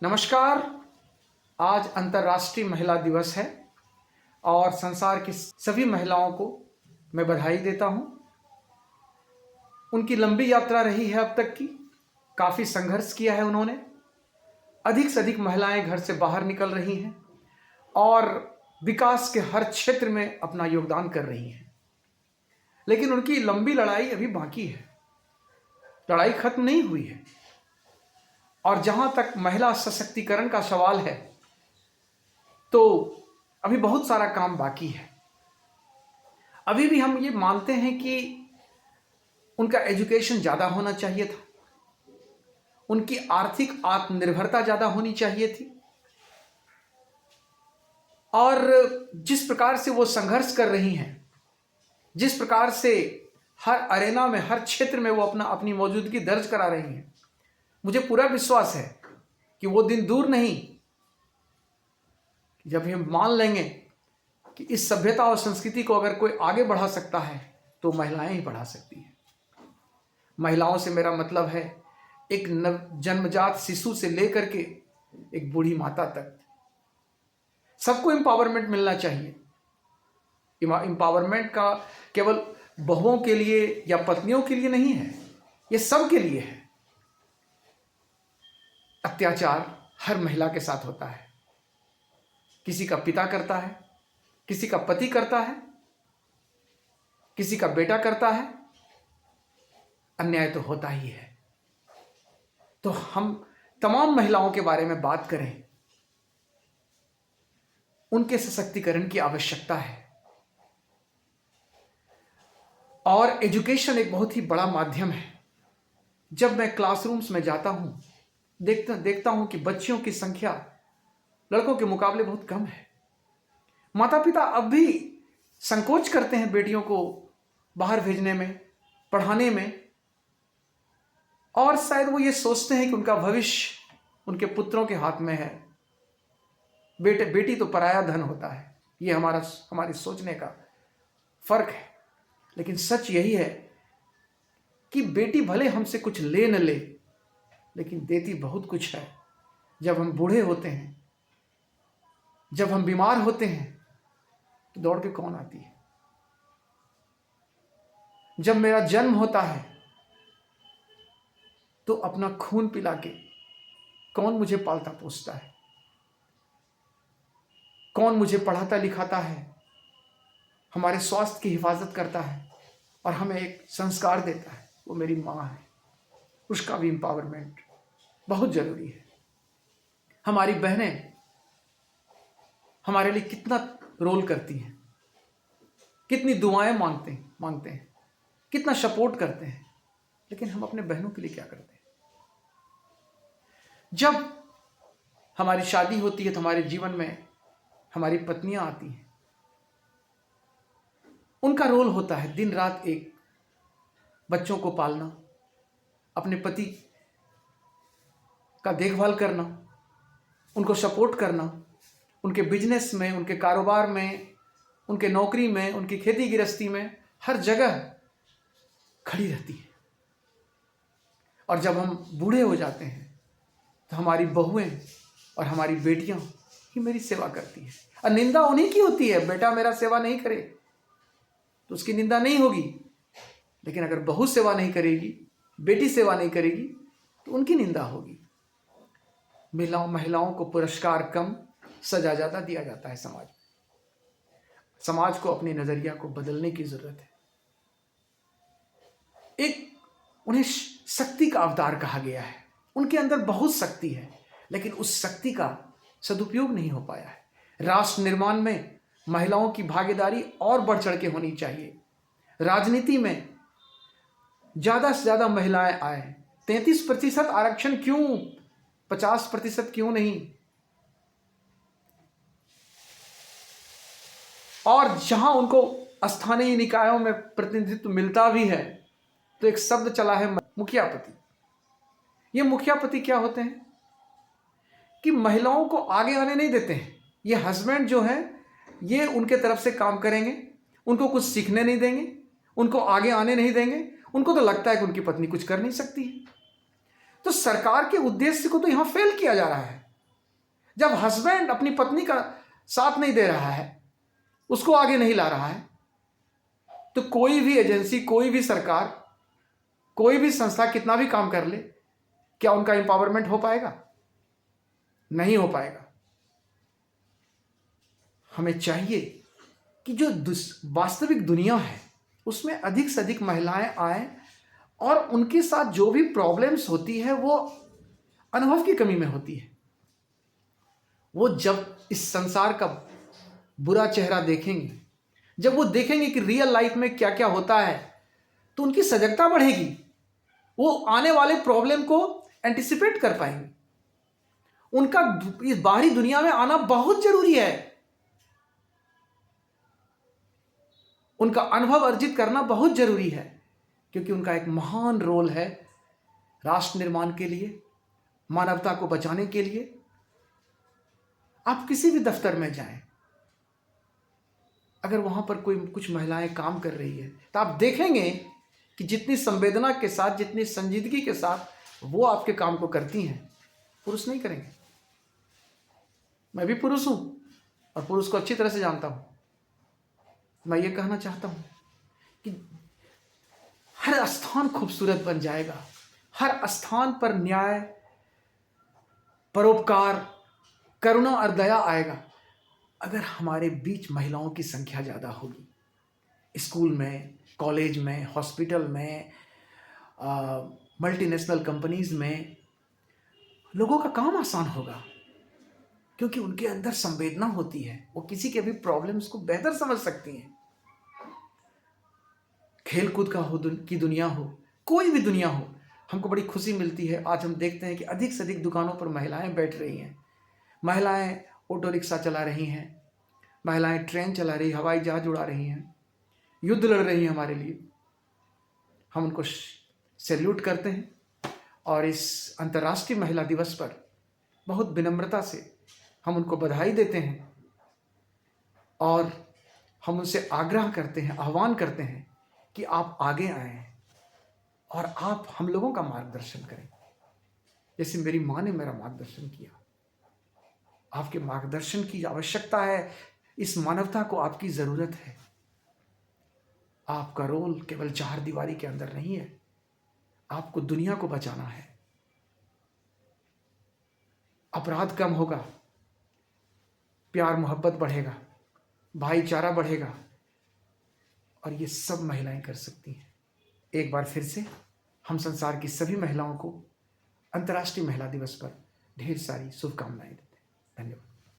नमस्कार। आज अंतर्राष्ट्रीय महिला दिवस है और संसार की सभी महिलाओं को मैं बधाई देता हूं। उनकी लंबी यात्रा रही है अब तक की, काफ़ी संघर्ष किया है उन्होंने। अधिक से अधिक महिलाएं घर से बाहर निकल रही हैं और विकास के हर क्षेत्र में अपना योगदान कर रही हैं। लेकिन उनकी लंबी लड़ाई अभी बाकी है, लड़ाई खत्म नहीं हुई है। और जहां तक महिला सशक्तिकरण का सवाल है तो अभी बहुत सारा काम बाकी है। अभी भी हम ये मानते हैं कि उनका एजुकेशन ज़्यादा होना चाहिए था, उनकी आर्थिक आत्मनिर्भरता ज़्यादा होनी चाहिए थी। और जिस प्रकार से वो संघर्ष कर रही हैं, जिस प्रकार से हर अरेना में, हर क्षेत्र में वो अपनी मौजूदगी दर्ज करा रही हैं, मुझे पूरा विश्वास है कि वो दिन दूर नहीं जब हम मान लेंगे कि इस सभ्यता और संस्कृति को अगर कोई आगे बढ़ा सकता है तो महिलाएं ही बढ़ा सकती हैं। महिलाओं से मेरा मतलब है एक जन्मजात शिशु से लेकर के एक बूढ़ी माता तक सबको एम्पावरमेंट मिलना चाहिए। एम्पावरमेंट का केवल बहुओं के लिए या पत्नियों के लिए नहीं है, ये सब के लिए है। अत्याचार हर महिला के साथ होता है, किसी का पिता करता है, किसी का पति करता है, किसी का बेटा करता है। अन्याय तो होता ही है। तो हम तमाम महिलाओं के बारे में बात करें, उनके सशक्तिकरण की आवश्यकता है। और एजुकेशन एक बहुत ही बड़ा माध्यम है। जब मैं क्लासरूम्स में जाता हूं, देखता हूं कि बच्चियों की संख्या लड़कों के मुकाबले बहुत कम है। माता पिता अब भी संकोच करते हैं बेटियों को बाहर भेजने में, पढ़ाने में। और शायद वो ये सोचते हैं कि उनका भविष्य उनके पुत्रों के हाथ में है। बेटी तो पराया धन होता है। ये हमारे सोचने का फर्क है। लेकिन सच यही है कि बेटी भले हमसे कुछ ले न ले, लेकिन देती बहुत कुछ है। जब हम बूढ़े होते हैं, जब हम बीमार होते हैं, तो दौड़ के कौन आती है? जब मेरा जन्म होता है तो अपना खून पिला के कौन मुझे पालता पोसता है? कौन मुझे पढ़ाता लिखाता है, हमारे स्वास्थ्य की हिफाजत करता है और हमें एक संस्कार देता है? वो मेरी माँ है। उसका भी एम्पावरमेंट बहुत जरूरी है। हमारी बहनें हमारे लिए कितना रोल करती हैं, कितनी दुआएं मांगते हैं, कितना सपोर्ट करते हैं। लेकिन हम अपने बहनों के लिए क्या करते हैं? जब हमारी शादी होती है तो हमारे जीवन में हमारी पत्नियां आती हैं। उनका रोल होता है दिन रात एक, बच्चों को पालना, अपने पति का देखभाल करना, उनको सपोर्ट करना, उनके बिजनेस में, उनके कारोबार में, उनके नौकरी में, उनकी खेती गृहस्थी में, हर जगह खड़ी रहती है। और जब हम बूढ़े हो जाते हैं तो हमारी बहुएं और हमारी बेटियां ही मेरी सेवा करती हैं। और निंदा उन्हीं की होती है। बेटा मेरा सेवा नहीं करे तो उसकी निंदा नहीं होगी, लेकिन अगर बहू सेवा नहीं करेगी, बेटी सेवा नहीं करेगी, तो उनकी निंदा होगी। महिलाओं को पुरस्कार कम, सजा ज़्यादा दिया जाता है समाज में। समाज को अपनी नजरिया को बदलने की जरूरत है। उन्हें शक्ति का अवतार कहा गया है। उनके अंदर बहुत शक्ति है, लेकिन उस शक्ति का सदुपयोग नहीं हो पाया है। राष्ट्र निर्माण में महिलाओं की भागीदारी और बढ़ चढ़ के होनी चाहिए। राजनीति में ज्यादा से ज्यादा महिलाएं आए। 33% आरक्षण क्यों, 50% क्यों नहीं? और जहां उनको स्थानीय निकायों में प्रतिनिधित्व मिलता भी है तो एक शब्द चला है मुखियापति। ये मुखियापति क्या होते हैं कि महिलाओं को आगे आने नहीं देते हैं। ये हस्बैंड जो है, ये उनके तरफ से काम करेंगे, उनको कुछ सीखने नहीं देंगे, उनको आगे आने नहीं देंगे। उनको तो लगता है कि उनकी पत्नी कुछ कर नहीं सकती है। तो सरकार के उद्देश्य को तो यहां फेल किया जा रहा है। जब हस्बैंड अपनी पत्नी का साथ नहीं दे रहा है, उसको आगे नहीं ला रहा है, तो कोई भी एजेंसी, कोई भी सरकार, कोई भी संस्था कितना भी काम कर ले, क्या उनका एम्पावरमेंट हो पाएगा? नहीं हो पाएगा। हमें चाहिए कि जो वास्तविक दुनिया है उसमें अधिक से अधिक महिलाएं आए और उनके साथ जो भी प्रॉब्लम्स होती है वो अनुभव की कमी में होती है। वो जब इस संसार का बुरा चेहरा देखेंगे, जब वो देखेंगे कि रियल लाइफ में क्या क्या होता है, तो उनकी सजगता बढ़ेगी। वो आने वाले प्रॉब्लम को एंटिसिपेट कर पाएंगे। उनका इस बाहरी दुनिया में आना बहुत जरूरी है। उनका अनुभव अर्जित करना बहुत जरूरी है, क्योंकि उनका एक महान रोल है राष्ट्र निर्माण के लिए, मानवता को बचाने के लिए। आप किसी भी दफ्तर में जाएं, अगर वहां पर कुछ महिलाएं काम कर रही है, तो आप देखेंगे कि जितनी संवेदना के साथ, जितनी संजीदगी के साथ वो आपके काम को करती हैं, पुरुष नहीं करेंगे। मैं भी पुरुष हूं और पुरुष को अच्छी तरह से जानता हूं। मैं ये कहना चाहता हूं कि हर स्थान खूबसूरत बन जाएगा, हर स्थान पर न्याय, परोपकार, करुणा और दया आएगा अगर हमारे बीच महिलाओं की संख्या ज़्यादा होगी। स्कूल में, कॉलेज में, हॉस्पिटल में, मल्टीनेशनल कंपनीज में लोगों का काम आसान होगा, क्योंकि उनके अंदर संवेदना होती है। वो किसी के भी प्रॉब्लम्स को बेहतर समझ सकती हैं। खेल कूद का की दुनिया हो, कोई भी दुनिया हो, हमको बड़ी खुशी मिलती है। आज हम देखते हैं कि अधिक से अधिक दुकानों पर महिलाएं बैठ रही हैं। महिलाएं ऑटो रिक्शा चला रही हैं, महिलाएं ट्रेन चला रही, हवाई जहाज उड़ा रही हैं, युद्ध लड़ रही हैं हमारे लिए। हम उनको सैल्यूट करते हैं और इस अंतर्राष्ट्रीय महिला दिवस पर बहुत विनम्रता से हम उनको बधाई देते हैं और हम उनसे आग्रह करते हैं, आह्वान करते हैं कि आप आगे आएं और आप हम लोगों का मार्गदर्शन करें, जैसे मेरी माँ ने मेरा मार्गदर्शन किया। आपके मार्गदर्शन की आवश्यकता है। इस मानवता को आपकी जरूरत है। आपका रोल केवल चार दीवारी के अंदर नहीं है, आपको दुनिया को बचाना है। अपराध कम होगा, प्यार मोहब्बत बढ़ेगा, भाईचारा बढ़ेगा, और ये सब महिलाएं कर सकती हैं। एक बार फिर से हम संसार की सभी महिलाओं को अंतर्राष्ट्रीय महिला दिवस पर ढेर सारी शुभकामनाएं दें।